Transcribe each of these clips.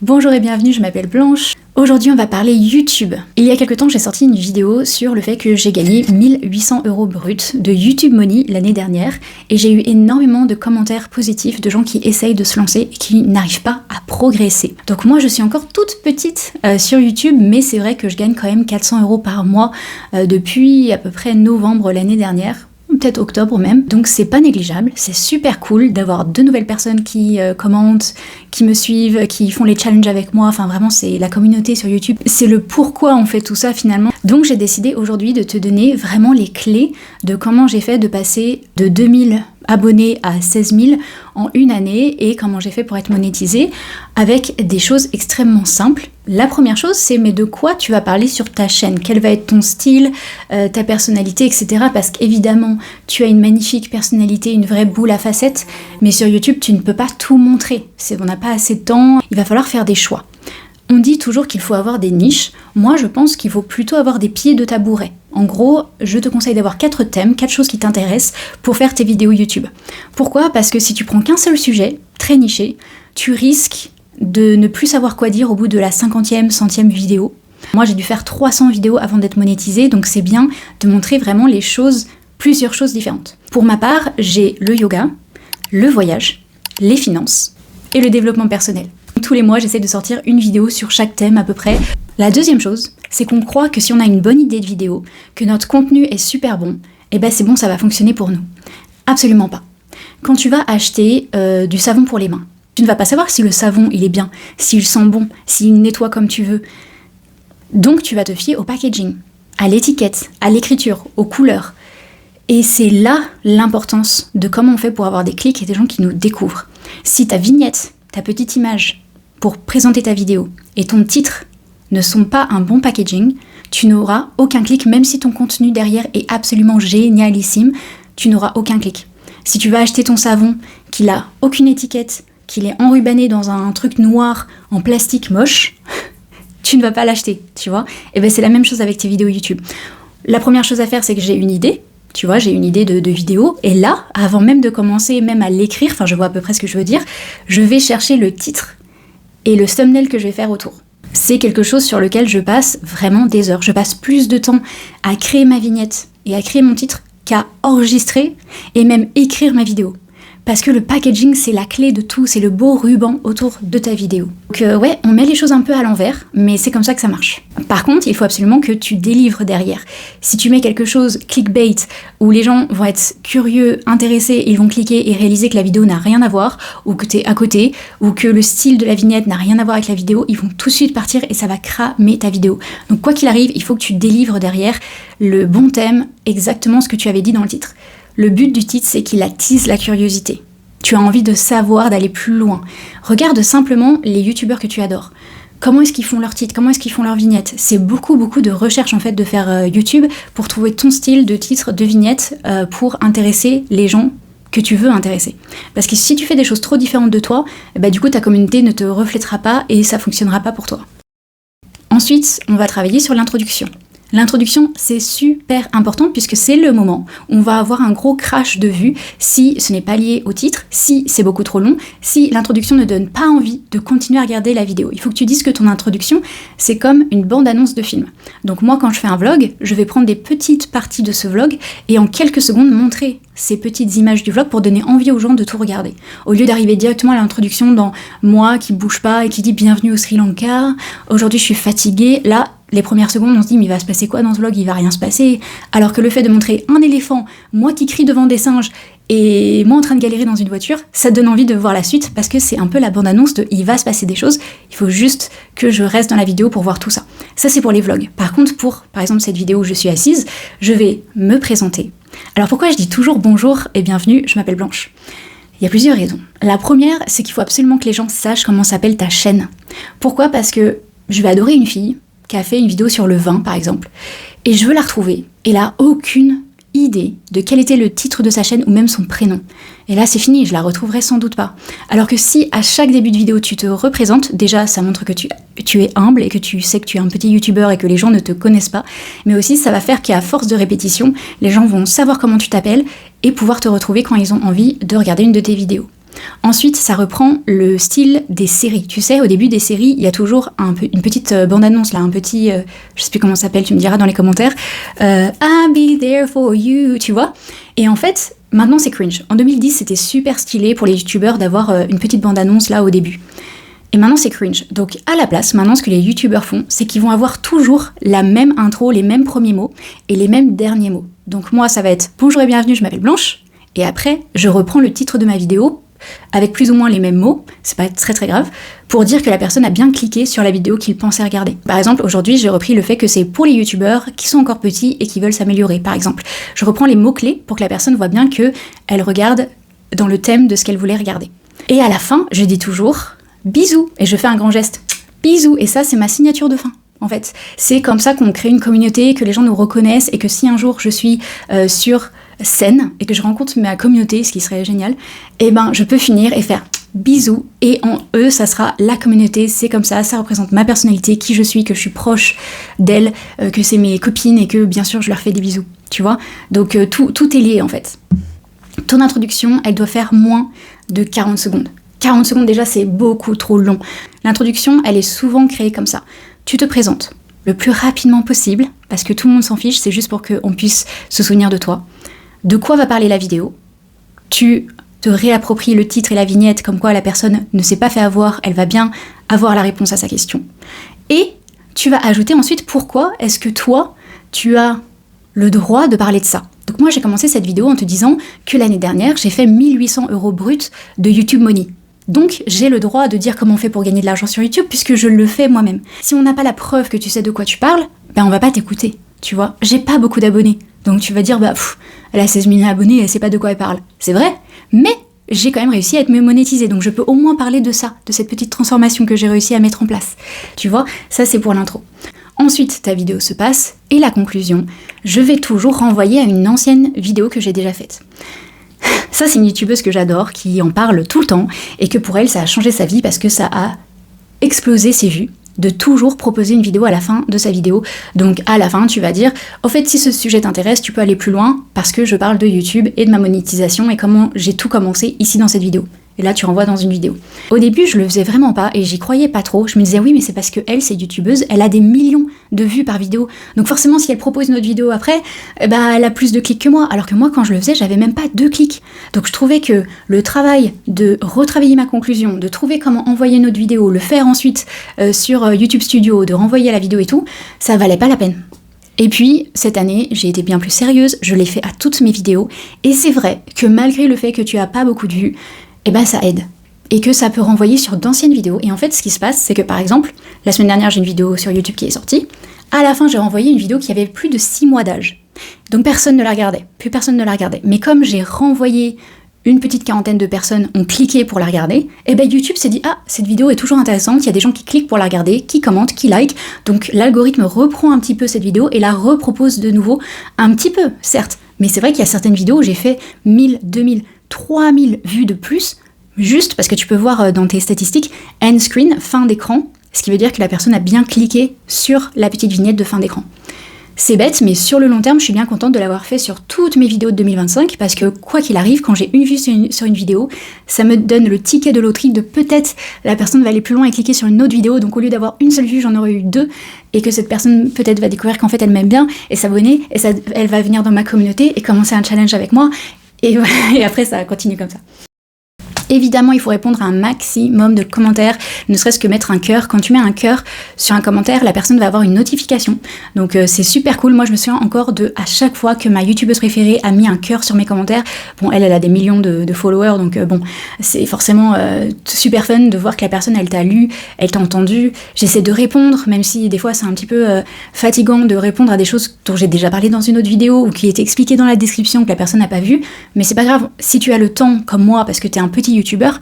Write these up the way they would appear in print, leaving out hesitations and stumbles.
Bonjour et bienvenue, je m'appelle Blanche. Aujourd'hui on va parler YouTube. Il y a quelques temps j'ai sorti une vidéo sur le fait que j'ai gagné 1800 € bruts de YouTube Money l'année dernière et j'ai eu énormément de commentaires positifs de gens qui essayent de se lancer et qui n'arrivent pas à progresser. Donc moi je suis encore toute petite sur YouTube, mais c'est vrai que je gagne quand même 400 € par mois depuis à peu près novembre l'année dernière. Peut-être octobre même, donc c'est pas négligeable, c'est super cool d'avoir de nouvelles personnes qui commentent, qui me suivent, qui font les challenges avec moi, enfin vraiment c'est la communauté sur YouTube, c'est le pourquoi on fait tout ça finalement. Donc j'ai décidé aujourd'hui de te donner vraiment les clés de comment j'ai fait de passer de 2000 abonnés à 16 000 en une année et comment j'ai fait pour être monétisée avec des choses extrêmement simples. La première chose, c'est mais de quoi tu vas parler sur ta chaîne, quel va être ton style, ta personnalité, etc. Parce qu'évidemment, tu as une magnifique personnalité, une vraie boule à facettes, mais sur YouTube, tu ne peux pas tout montrer. On n'a pas assez de temps, il va falloir faire des choix. On dit toujours qu'il faut avoir des niches. Moi, je pense qu'il faut plutôt avoir des pieds de tabouret. En gros, je te conseille d'avoir 4 thèmes, 4 choses qui t'intéressent pour faire tes vidéos YouTube. Pourquoi ? Parce que si tu prends qu'un seul sujet, très niché, tu risques de ne plus savoir quoi dire au bout de la 50e, 100e vidéo. Moi, j'ai dû faire 300 vidéos avant d'être monétisée, donc c'est bien de montrer vraiment les choses, plusieurs choses différentes. Pour ma part, j'ai le yoga, le voyage, les finances et le développement personnel. Tous les mois, j'essaie de sortir une vidéo sur chaque thème à peu près. La deuxième chose, c'est qu'on croit que si on a une bonne idée de vidéo, que notre contenu est super bon, et ben c'est bon, ça va fonctionner pour nous. Absolument pas. Quand tu vas acheter du savon pour les mains, tu ne vas pas savoir si le savon il est bien, s'il sent bon, s'il nettoie comme tu veux. Donc tu vas te fier au packaging, à l'étiquette, à l'écriture, aux couleurs. Et c'est là l'importance de comment on fait pour avoir des clics et des gens qui nous découvrent. Si ta vignette, ta petite image pour présenter ta vidéo et ton titre ne sont pas un bon packaging, tu n'auras aucun clic, même si ton contenu derrière est absolument génialissime, tu n'auras aucun clic. Si tu vas acheter ton savon, qu'il a aucune étiquette, qu'il est enrubanné dans un truc noir en plastique moche, tu ne vas pas l'acheter, tu vois. Et ben c'est la même chose avec tes vidéos YouTube. La première chose à faire, c'est que j'ai une idée. Tu vois, j'ai une idée de vidéo, et là, avant même de commencer même à l'écrire, enfin je vois à peu près ce que je veux dire, je vais chercher le titre et le thumbnail que je vais faire autour. C'est quelque chose sur lequel je passe vraiment des heures. Je passe plus de temps à créer ma vignette et à créer mon titre qu'à enregistrer et même écrire ma vidéo. Parce que le packaging, c'est la clé de tout, c'est le beau ruban autour de ta vidéo. Donc ouais, on met les choses un peu à l'envers, mais c'est comme ça que ça marche. Par contre, il faut absolument que tu délivres derrière. Si tu mets quelque chose clickbait, où les gens vont être curieux, intéressés, ils vont cliquer et réaliser que la vidéo n'a rien à voir, ou que t'es à côté, ou que le style de la vignette n'a rien à voir avec la vidéo, ils vont tout de suite partir et ça va cramer ta vidéo. Donc quoi qu'il arrive, il faut que tu délivres derrière le bon thème, exactement ce que tu avais dit dans le titre. Le but du titre, c'est qu'il attise la curiosité. Tu as envie de savoir, d'aller plus loin. Regarde simplement les youtubeurs que tu adores. Comment est-ce qu'ils font leur titre ? Comment est-ce qu'ils font leur vignette ? C'est beaucoup de recherche en fait de faire YouTube pour trouver ton style de titre, de vignette pour intéresser les gens que tu veux intéresser. Parce que si tu fais des choses trop différentes de toi, bah, du coup ta communauté ne te reflètera pas et ça fonctionnera pas pour toi. Ensuite, on va travailler sur l'introduction. L'introduction, c'est super important puisque c'est le moment où on va avoir un gros crash de vues si ce n'est pas lié au titre, si c'est beaucoup trop long, si l'introduction ne donne pas envie de continuer à regarder la vidéo. Il faut que tu dises que ton introduction, c'est comme une bande-annonce de film. Donc moi, quand je fais un vlog, je vais prendre des petites parties de ce vlog et en quelques secondes montrer ces petites images du vlog pour donner envie aux gens de tout regarder. Au lieu d'arriver directement à l'introduction dans moi qui bouge pas et qui dit bienvenue au Sri Lanka, aujourd'hui je suis fatiguée, là, les premières secondes, on se dit mais il va se passer quoi dans ce vlog ? Il va rien se passer. Alors que le fait de montrer un éléphant, moi qui crie devant des singes et moi en train de galérer dans une voiture, ça te donne envie de voir la suite parce que c'est un peu la bande-annonce de il va se passer des choses, il faut juste que je reste dans la vidéo pour voir tout ça. Ça c'est pour les vlogs. Par contre pour, par exemple, cette vidéo où je suis assise, je vais me présenter. Alors pourquoi je dis toujours bonjour et bienvenue, je m'appelle Blanche ? Il y a plusieurs raisons. La première, c'est qu'il faut absolument que les gens sachent comment s'appelle ta chaîne. Pourquoi ? Parce que je vais adorer une fille qui a fait une vidéo sur le vin, par exemple, et je veux la retrouver. Elle a aucune idée de quel était le titre de sa chaîne ou même son prénom. Et là, c'est fini, je la retrouverai sans doute pas. Alors que si, à chaque début de vidéo, tu te représentes, déjà, ça montre que tu es humble et que tu sais que tu es un petit youtubeur et que les gens ne te connaissent pas, mais aussi, ça va faire qu'à force de répétition, les gens vont savoir comment tu t'appelles et pouvoir te retrouver quand ils ont envie de regarder une de tes vidéos. Ensuite, ça reprend le style des séries. Tu sais, au début des séries, il y a toujours une petite bande-annonce, là, un petit, je sais plus comment ça s'appelle, tu me diras dans les commentaires, I'll be there for you, tu vois. Et en fait, maintenant c'est cringe. En 2010, c'était super stylé pour les youtubeurs d'avoir une petite bande-annonce là au début. Et maintenant c'est cringe. Donc à la place, maintenant ce que les youtubeurs font, c'est qu'ils vont avoir toujours la même intro, les mêmes premiers mots et les mêmes derniers mots. Donc moi ça va être « Bonjour et bienvenue, je m'appelle Blanche » et après je reprends le titre de ma vidéo avec plus ou moins les mêmes mots, c'est pas très très grave, pour dire que la personne a bien cliqué sur la vidéo qu'il pensait regarder. Par exemple, aujourd'hui, j'ai repris le fait que c'est pour les youtubeurs qui sont encore petits et qui veulent s'améliorer, par exemple. Je reprends les mots-clés pour que la personne voit bien qu'elle regarde dans le thème de ce qu'elle voulait regarder. Et à la fin, je dis toujours « bisous » et je fais un grand geste « bisous » et ça, c'est ma signature de fin. En fait, c'est comme ça qu'on crée une communauté, que les gens nous reconnaissent et que si un jour je suis sur scène et que je rencontre ma communauté, ce qui serait génial, eh ben je peux finir et faire bisous et en eux ça sera la communauté, c'est comme ça représente ma personnalité, qui je suis, que je suis proche d'elles, que c'est mes copines et que bien sûr je leur fais des bisous, tu vois. Donc tout est lié en fait. Ton introduction, elle doit faire moins de 40 secondes. 40 secondes déjà c'est beaucoup trop long. L'introduction, elle est souvent créée comme ça. Tu te présentes le plus rapidement possible, parce que tout le monde s'en fiche, c'est juste pour qu'on puisse se souvenir de toi. De quoi va parler la vidéo? Tu te réappropries le titre et la vignette, comme quoi la personne ne s'est pas fait avoir, elle va bien avoir la réponse à sa question. Et tu vas ajouter ensuite pourquoi est-ce que toi, tu as le droit de parler de ça. Donc moi, j'ai commencé cette vidéo en te disant que l'année dernière, j'ai fait 1 800 € bruts de YouTube Money. Donc, j'ai le droit de dire comment on fait pour gagner de l'argent sur YouTube, puisque je le fais moi-même. Si on n'a pas la preuve que tu sais de quoi tu parles, ben on va pas t'écouter, tu vois. J'ai pas beaucoup d'abonnés, donc tu vas dire, elle a 16 000 abonnés, elle sait pas de quoi elle parle. C'est vrai, mais j'ai quand même réussi à être monétisée, donc je peux au moins parler de ça, de cette petite transformation que j'ai réussi à mettre en place. Tu vois, ça c'est pour l'intro. Ensuite, ta vidéo se passe, et la conclusion, je vais toujours renvoyer à une ancienne vidéo que j'ai déjà faite. Ça, c'est une youtubeuse que j'adore, qui en parle tout le temps, et que pour elle, ça a changé sa vie parce que ça a explosé ses vues, de toujours proposer une vidéo à la fin de sa vidéo. Donc à la fin, tu vas dire, au fait, si ce sujet t'intéresse, tu peux aller plus loin, parce que je parle de YouTube et de ma monétisation, et comment j'ai tout commencé ici dans cette vidéo. Et là, tu renvoies dans une vidéo. Au début, je le faisais vraiment pas et j'y croyais pas trop. Je me disais, oui, mais c'est parce que elle, c'est youtubeuse, elle a des millions de vues par vidéo. Donc forcément, si elle propose une autre vidéo après, elle a plus de clics que moi. Alors que moi, quand je le faisais, j'avais même pas 2 clics. Donc je trouvais que le travail de retravailler ma conclusion, de trouver comment envoyer une autre vidéo, le faire ensuite sur YouTube Studio, de renvoyer la vidéo et tout, ça valait pas la peine. Et puis, cette année, j'ai été bien plus sérieuse, je l'ai fait à toutes mes vidéos. Et c'est vrai que malgré le fait que tu as pas beaucoup de vues, ça aide. Et que ça peut renvoyer sur d'anciennes vidéos. Et en fait, ce qui se passe, c'est que par exemple, la semaine dernière, j'ai une vidéo sur YouTube qui est sortie. À la fin, j'ai renvoyé une vidéo qui avait plus de 6 mois d'âge. Donc personne ne la regardait. Plus personne ne la regardait. Mais comme j'ai renvoyé une petite quarantaine de personnes ont cliqué pour la regarder, YouTube s'est dit « Ah, cette vidéo est toujours intéressante, il y a des gens qui cliquent pour la regarder, qui commentent, qui like. » Donc l'algorithme reprend un petit peu cette vidéo et la repropose de nouveau un petit peu, certes. Mais c'est vrai qu'il y a certaines vidéos où j'ai fait 1000, 2000, 3000 vues de plus, juste parce que tu peux voir dans tes statistiques end screen, fin d'écran, ce qui veut dire que la personne a bien cliqué sur la petite vignette de fin d'écran. C'est bête, mais sur le long terme, je suis bien contente de l'avoir fait sur toutes mes vidéos de 2025, parce que quoi qu'il arrive, quand j'ai une vue sur une vidéo, ça me donne le ticket de loterie de peut-être la personne va aller plus loin et cliquer sur une autre vidéo, donc au lieu d'avoir une seule vue, j'en aurais eu 2, et que cette personne peut-être va découvrir qu'en fait elle m'aime bien, et s'abonner, et elle va venir dans ma communauté et commencer un challenge avec moi, et après ça continue comme ça. Évidemment, il faut répondre à un maximum de commentaires, ne serait-ce que mettre un cœur. Quand tu mets un cœur sur un commentaire, la personne va avoir une notification. Donc c'est super cool. Moi, je me souviens encore à chaque fois que ma youtubeuse préférée a mis un cœur sur mes commentaires. Bon, elle a des millions de followers, donc c'est forcément super fun de voir que la personne, elle t'a lu, elle t'a entendu. J'essaie de répondre, même si des fois c'est un petit peu fatigant de répondre à des choses dont j'ai déjà parlé dans une autre vidéo ou qui étaient expliquées dans la description que la personne n'a pas vu. Mais c'est pas grave. Si tu as le temps, comme moi, parce que t'es un petit youtubeur,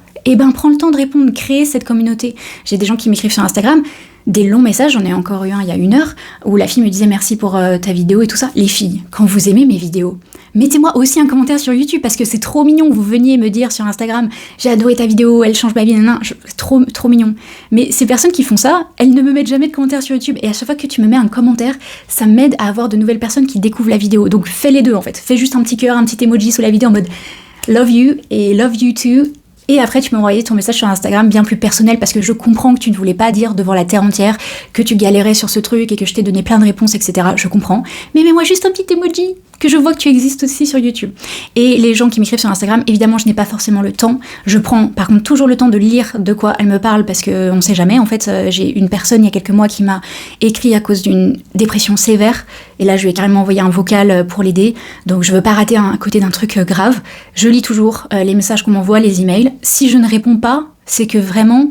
prends le temps de répondre, créer cette communauté. J'ai des gens qui m'écrivent sur Instagram, des longs messages, j'en ai encore eu un il y a 1 heure, où la fille me disait merci pour ta vidéo et tout ça. Les filles, quand vous aimez mes vidéos, mettez-moi aussi un commentaire sur YouTube, parce que c'est trop mignon que vous veniez me dire sur Instagram, j'ai adoré ta vidéo, elle change ma vie, trop mignon. Mais ces personnes qui font ça, elles ne me mettent jamais de commentaire sur YouTube, et à chaque fois que tu me mets un commentaire, ça m'aide à avoir de nouvelles personnes qui découvrent la vidéo. Donc fais les deux en fait, fais juste un petit cœur, un petit emoji sous la vidéo en mode love you et love you too. Et après, tu peux m'envoyer ton message sur Instagram bien plus personnel parce que je comprends que tu ne voulais pas dire devant la terre entière que tu galérais sur ce truc et que je t'ai donné plein de réponses, etc. Je comprends. Mais mets-moi juste un petit emoji que je vois que tu existes aussi sur YouTube. Et les gens qui m'écrivent sur Instagram, évidemment, je n'ai pas forcément le temps. Je prends par contre toujours le temps de lire de quoi elles me parlent parce qu'on ne sait jamais. En fait, j'ai une personne il y a quelques mois qui m'a écrit à cause d'une dépression sévère. Et là, je lui ai carrément envoyé un vocal pour l'aider. Donc, je veux pas rater un côté d'un truc grave. Je lis toujours les messages qu'on m'envoie, les emails. Si je ne réponds pas, c'est que vraiment...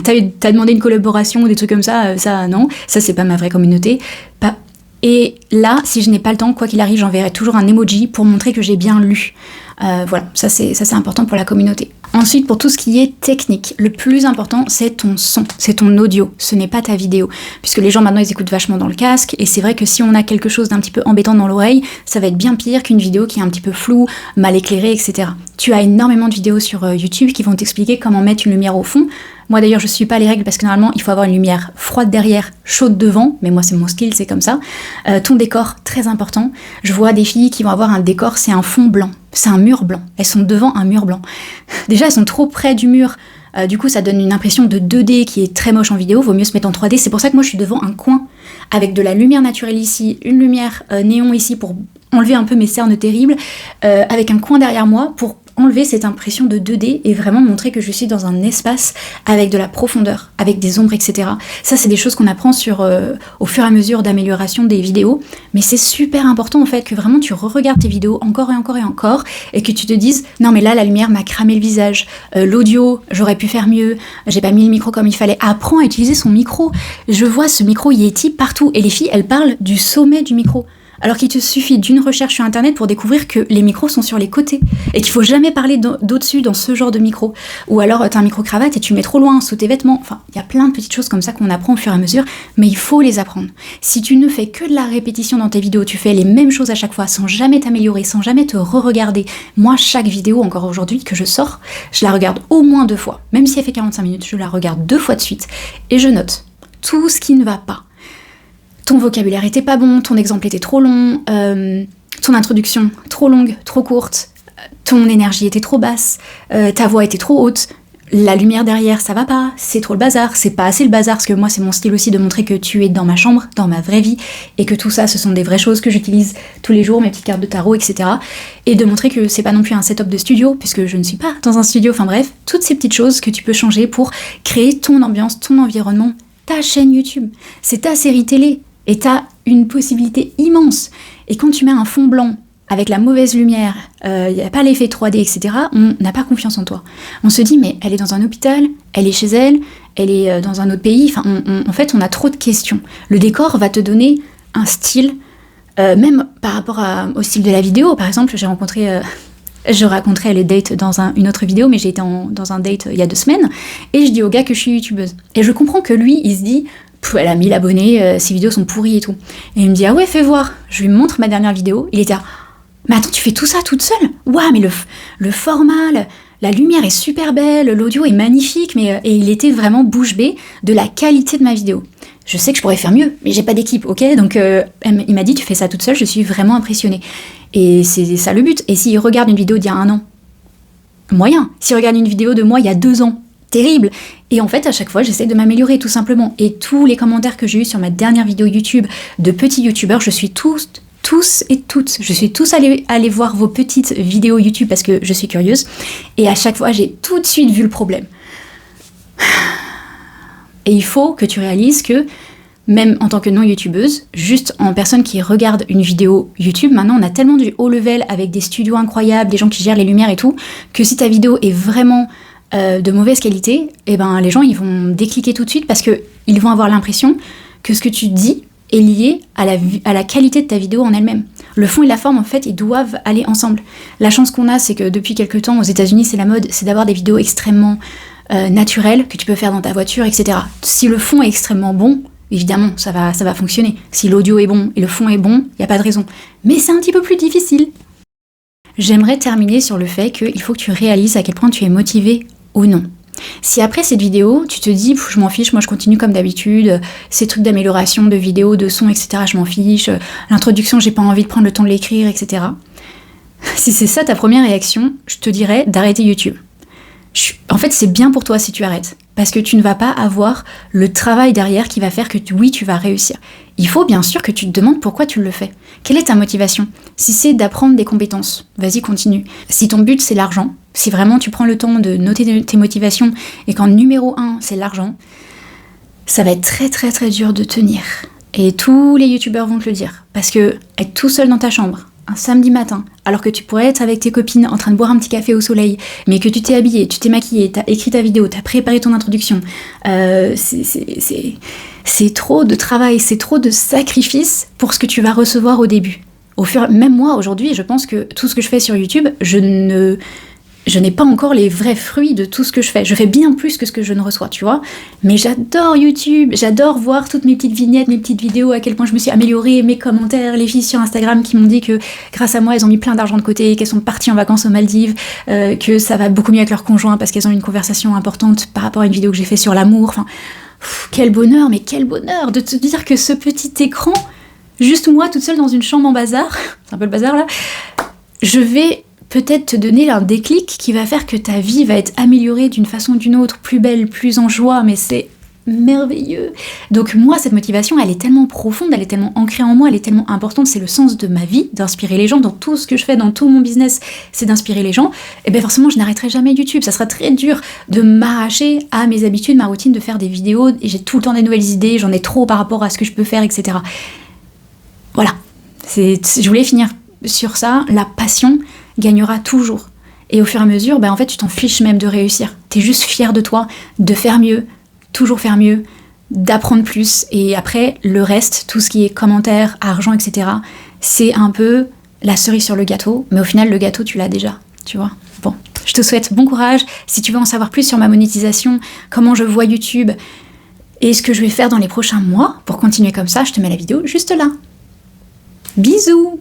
t'as demandé une collaboration ou des trucs comme ça, ça non. Ça, c'est pas ma vraie communauté. Pas... Et là, si je n'ai pas le temps, quoi qu'il arrive, j'enverrai toujours un emoji pour montrer que j'ai bien lu. Voilà, ça c'est important pour la communauté. Ensuite, pour tout ce qui est technique, le plus important, c'est ton son, c'est ton audio, ce n'est pas ta vidéo. Puisque les gens maintenant, ils écoutent vachement dans le casque, et c'est vrai que si on a quelque chose d'un petit peu embêtant dans l'oreille, ça va être bien pire qu'une vidéo qui est un petit peu floue, mal éclairée, etc. Tu as énormément de vidéos sur YouTube qui vont t'expliquer comment mettre une lumière au fond. Moi d'ailleurs, je suis pas les règles parce que normalement, il faut avoir une lumière froide derrière, chaude devant, mais moi c'est mon style, c'est comme ça. Ton décor, très important. Je vois des filles qui vont avoir un décor, c'est un fond blanc, c'est un mur blanc. Elles sont devant un mur blanc. Déjà, elles sont trop près du mur. Du coup, ça donne une impression de 2D qui est très moche en vidéo. Vaut mieux se mettre en 3D. C'est pour ça que moi, je suis devant un coin avec de la lumière naturelle ici, une lumière néon ici pour enlever un peu mes cernes terribles, avec un coin derrière moi pour enlever cette impression de 2D et vraiment montrer que je suis dans un espace avec de la profondeur, avec des ombres, etc. Ça, c'est des choses qu'on apprend au fur et à mesure d'amélioration des vidéos, mais c'est super important en fait que vraiment tu re-regardes tes vidéos encore et encore et encore et que tu te dises non mais là la lumière m'a cramé le visage, l'audio j'aurais pu faire mieux, j'ai pas mis le micro comme il fallait. Apprends à utiliser son micro. Je vois ce micro Yeti partout et les filles elles parlent du sommet du micro. Alors qu'il te suffit d'une recherche sur internet pour découvrir que les micros sont sur les côtés et qu'il faut jamais parler d'au-dessus dans ce genre de micro. Ou alors t'as un micro-cravate et tu le mets trop loin sous tes vêtements. Enfin, il y a plein de petites choses comme ça qu'on apprend au fur et à mesure, mais il faut les apprendre. Si tu ne fais que de la répétition dans tes vidéos, tu fais les mêmes choses à chaque fois sans jamais t'améliorer, sans jamais te re-regarder. Moi, chaque vidéo, encore aujourd'hui, que je sors, je la regarde au moins 2 fois. Même si elle fait 45 minutes, je la regarde 2 fois de suite et je note tout ce qui ne va pas. Ton vocabulaire était pas bon, ton exemple était trop long, ton introduction trop longue, trop courte, ton énergie était trop basse, ta voix était trop haute, la lumière derrière ça va pas, c'est trop le bazar, c'est pas assez le bazar, parce que moi c'est mon style aussi de montrer que tu es dans ma chambre, dans ma vraie vie, et que tout ça ce sont des vraies choses que j'utilise tous les jours, mes petites cartes de tarot, etc. Et de montrer que c'est pas non plus un setup de studio, puisque je ne suis pas dans un studio, enfin bref, toutes ces petites choses que tu peux changer pour créer ton ambiance, ton environnement, ta chaîne YouTube, c'est ta série télé. Et t'as une possibilité immense. Et quand tu mets un fond blanc avec la mauvaise lumière, il n'y a pas l'effet 3D, etc., on n'a pas confiance en toi. On se dit, mais elle est dans un hôpital, elle est chez elle, elle est dans un autre pays, enfin, en fait, on a trop de questions. Le décor va te donner un style, même par rapport au style de la vidéo. Par exemple, je raconterai les dates dans une autre vidéo, mais j'ai été dans un date il y a 2 semaines, et je dis au gars que je suis youtubeuse. Et je comprends que lui, il se dit... elle a 1000 abonnés, ses vidéos sont pourries et tout. Et il me dit, ah ouais, fais voir. Je lui montre ma dernière vidéo. Il était là, mais attends, tu fais tout ça toute seule? Ouah, mais le format, la lumière est super belle, l'audio est magnifique, et il était vraiment bouche bée de la qualité de ma vidéo. Je sais que je pourrais faire mieux, mais j'ai pas d'équipe, ok? Donc il m'a dit, tu fais ça toute seule, je suis vraiment impressionnée. Et c'est ça le but. Et s'il regarde une vidéo d'il y a 1 an, moyen. S'il regarde une vidéo de moi il y a 2 ans, terrible. Et en fait, à chaque fois, j'essaie de m'améliorer, tout simplement. Et tous les commentaires que j'ai eus sur ma dernière vidéo YouTube de petits youtubeurs, je suis tous et toutes, je suis tous allés voir vos petites vidéos YouTube parce que je suis curieuse. Et à chaque fois, j'ai tout de suite vu le problème. Et il faut que tu réalises que, même en tant que non-youtubeuse, juste en personne qui regarde une vidéo YouTube, maintenant on a tellement du haut level avec des studios incroyables, des gens qui gèrent les lumières et tout, que si ta vidéo est vraiment... de mauvaise qualité, et ben les gens ils vont décliquer tout de suite parce qu'ils vont avoir l'impression que ce que tu dis est lié à la qualité de ta vidéo en elle-même. Le fond et la forme, en fait, ils doivent aller ensemble. La chance qu'on a, c'est que depuis quelques temps, aux États-Unis, c'est la mode, c'est d'avoir des vidéos extrêmement naturelles que tu peux faire dans ta voiture, etc. Si le fond est extrêmement bon, évidemment, ça va fonctionner. Si l'audio est bon et le fond est bon, il n'y a pas de raison. Mais c'est un petit peu plus difficile. J'aimerais terminer sur le fait qu'il faut que tu réalises à quel point tu es motivé ou non. Si après cette vidéo, tu te dis je m'en fiche, moi je continue comme d'habitude, ces trucs d'amélioration de vidéo, de son, etc., je m'en fiche, l'introduction, j'ai pas envie de prendre le temps de l'écrire, etc. Si c'est ça ta première réaction, je te dirais d'arrêter YouTube. En fait, c'est bien pour toi si tu arrêtes. Parce que tu ne vas pas avoir le travail derrière qui va faire que oui, tu vas réussir. Il faut bien sûr que tu te demandes pourquoi tu le fais. Quelle est ta motivation? Si c'est d'apprendre des compétences, vas-y, continue. Si ton but, c'est l'argent, si vraiment tu prends le temps de noter tes motivations et qu'en numéro 1, c'est l'argent, ça va être très très très dur de tenir. Et tous les youtubeurs vont te le dire. Parce que être tout seul dans ta chambre, un samedi matin, alors que tu pourrais être avec tes copines en train de boire un petit café au soleil, mais que tu t'es habillée, tu t'es maquillée, t'as écrit ta vidéo, t'as préparé ton introduction, c'est trop de travail, c'est trop de sacrifices pour ce que tu vas recevoir au début. Même moi, aujourd'hui, je pense que tout ce que je fais sur YouTube, je n'ai pas encore les vrais fruits de tout ce que je fais. Je fais bien plus que ce que je ne reçois, tu vois. Mais j'adore YouTube, j'adore voir toutes mes petites vignettes, mes petites vidéos, à quel point je me suis améliorée, mes commentaires, les filles sur Instagram qui m'ont dit que grâce à moi, elles ont mis plein d'argent de côté, qu'elles sont parties en vacances aux Maldives, que ça va beaucoup mieux avec leur conjoint parce qu'elles ont eu une conversation importante par rapport à une vidéo que j'ai fait sur l'amour. Enfin, quel bonheur, mais quel bonheur de te dire que ce petit écran, juste moi toute seule dans une chambre en bazar, c'est un peu le bazar là, je vais peut-être te donner un déclic qui va faire que ta vie va être améliorée d'une façon ou d'une autre, plus belle, plus en joie, mais c'est merveilleux. Donc moi, cette motivation, elle est tellement profonde, elle est tellement ancrée en moi, elle est tellement importante, c'est le sens de ma vie, d'inspirer les gens, dans tout ce que je fais, dans tout mon business, c'est d'inspirer les gens, et bien forcément, je n'arrêterai jamais YouTube, ça sera très dur de m'arracher à mes habitudes, ma routine, de faire des vidéos, et j'ai tout le temps des nouvelles idées, j'en ai trop par rapport à ce que je peux faire, etc. Voilà, je voulais finir sur ça, la passion gagnera toujours. Et au fur et à mesure, en fait, tu t'en fiches même de réussir. T'es juste fier de toi, de faire mieux, toujours faire mieux, d'apprendre plus. Et après, le reste, tout ce qui est commentaires, argent, etc., c'est un peu la cerise sur le gâteau. Mais au final, le gâteau, tu l'as déjà, tu vois. Bon, je te souhaite bon courage. Si tu veux en savoir plus sur ma monétisation, comment je vois YouTube et ce que je vais faire dans les prochains mois pour continuer comme ça, je te mets la vidéo juste là. Bisous!